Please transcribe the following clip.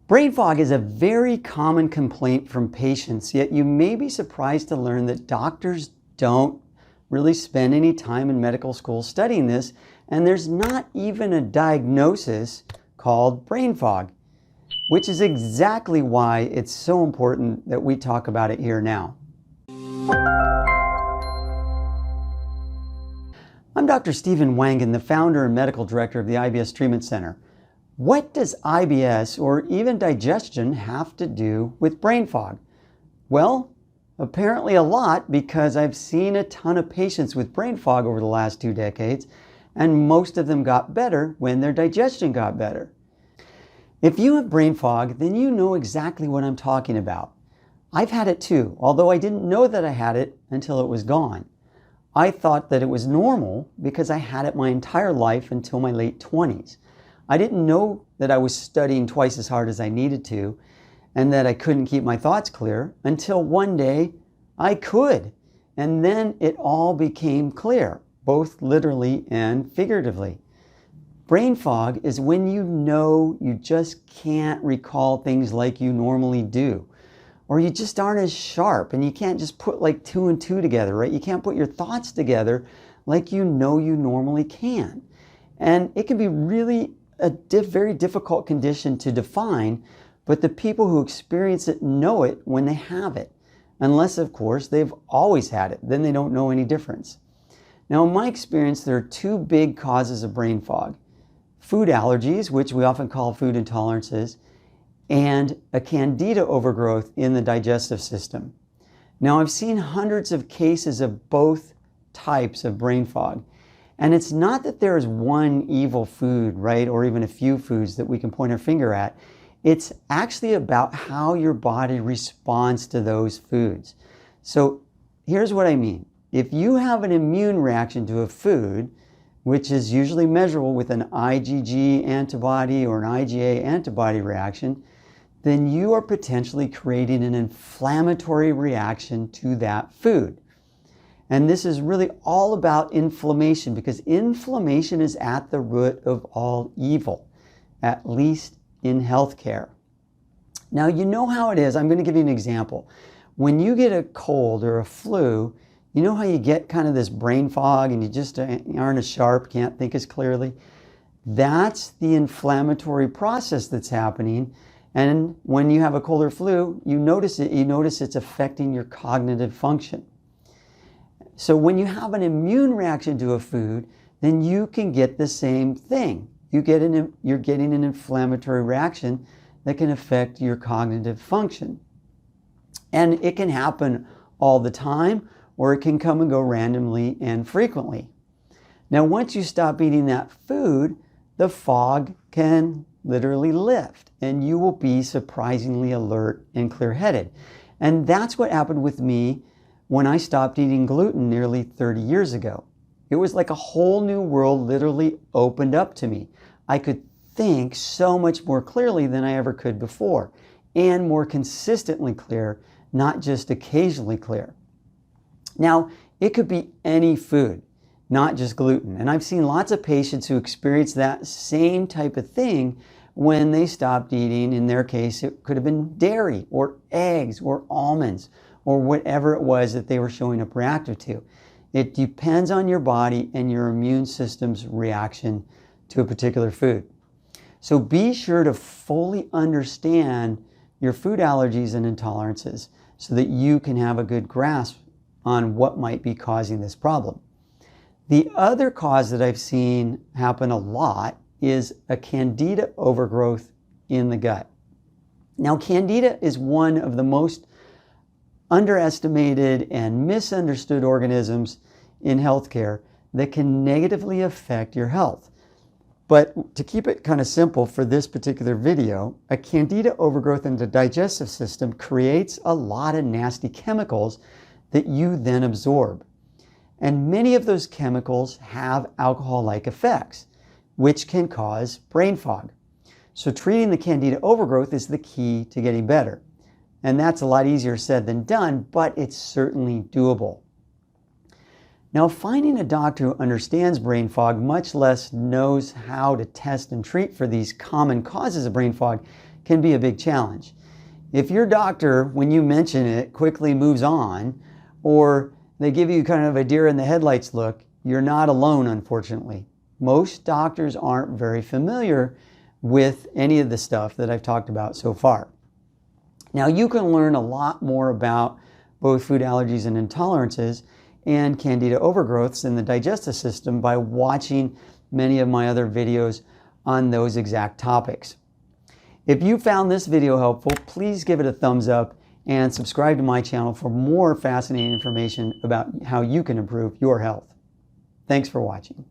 Brain fog is a very common complaint from patients, yet you may be surprised to learn that doctors don't really spend any time in medical school studying this, and there's not even a diagnosis called brain fog, which is exactly why it's so important that we talk about it here now. I'm Dr. Stephen Wangen, the founder and medical director of the IBS Treatment Center. What does IBS or even digestion have to do with brain fog? Well, apparently a lot, because I've seen a ton of patients with brain fog over the last 2 decades, and most of them got better when their digestion got better. If you have brain fog, then you know exactly what I'm talking about. I've had it too, although I didn't know that I had it until it was gone. I thought that it was normal because I had it my entire life until my late 20s. I didn't know that I was studying twice as hard as I needed to and that I couldn't keep my thoughts clear until one day I could. And then it all became clear, both literally and figuratively. Brain fog is when you know you just can't recall things like you normally do, or you just aren't as sharp and you can't just put like 2 and 2 together, right? You can't put your thoughts together like you know you normally can. And it can be really a very difficult condition to define, but the people who experience it know it when they have it. Unless, of course, they've always had it, then they don't know any difference. Now, in my experience, there are 2 big causes of brain fog: food allergies, which we often call food intolerances, and a Candida overgrowth in the digestive system. Now, I've seen hundreds of cases of both types of brain fog. And it's not that there is one evil food, right, or even a few foods that we can point our finger at. It's actually about how your body responds to those foods. So here's what I mean. If you have an immune reaction to a food, which is usually measurable with an IgG antibody or an IgA antibody reaction, then you are potentially creating an inflammatory reaction to that food. And this is really all about inflammation, because inflammation is at the root of all evil, at least in healthcare. Now, you know how it is. I'm going to give you an example. When you get a cold or a flu, you know how you get kind of this brain fog and you just aren't as sharp, can't think as clearly? That's the inflammatory process that's happening. And when you have a cold or flu, you notice it. You notice it's affecting your cognitive function. So when you have an immune reaction to a food, then you can get the same thing. You're getting an inflammatory reaction that can affect your cognitive function. And it can happen all the time, or it can come and go randomly and frequently. Now, once you stop eating that food, the fog can literally lift, and you will be surprisingly alert and clear-headed. And that's what happened with me when I stopped eating gluten nearly 30 years ago. It was like a whole new world literally opened up to me. I could think so much more clearly than I ever could before, and more consistently clear, not just occasionally clear. Now, it could be any food, not just gluten. And I've seen lots of patients who experience that same type of thing when they stopped eating. In their case, it could have been dairy or eggs or almonds, or whatever it was that they were showing up reactive to. It depends on your body and your immune system's reaction to a particular food. So be sure to fully understand your food allergies and intolerances so that you can have a good grasp on what might be causing this problem. The other cause that I've seen happen a lot is a Candida overgrowth in the gut. Now, Candida is one of the most underestimated and misunderstood organisms in healthcare that can negatively affect your health. But to keep it kind of simple for this particular video, a Candida overgrowth in the digestive system creates a lot of nasty chemicals that you then absorb. And many of those chemicals have alcohol-like effects, which can cause brain fog. So treating the Candida overgrowth is the key to getting better. And that's a lot easier said than done, but it's certainly doable. Now, finding a doctor who understands brain fog, much less knows how to test and treat for these common causes of brain fog, can be a big challenge. If your doctor, when you mention it, quickly moves on, or they give you kind of a deer in the headlights look, you're not alone, unfortunately. Most doctors aren't very familiar with any of the stuff that I've talked about so far. Now, you can learn a lot more about both food allergies and intolerances and Candida overgrowths in the digestive system by watching many of my other videos on those exact topics. If you found this video helpful, please give it a thumbs up and subscribe to my channel for more fascinating information about how you can improve your health. Thanks for watching.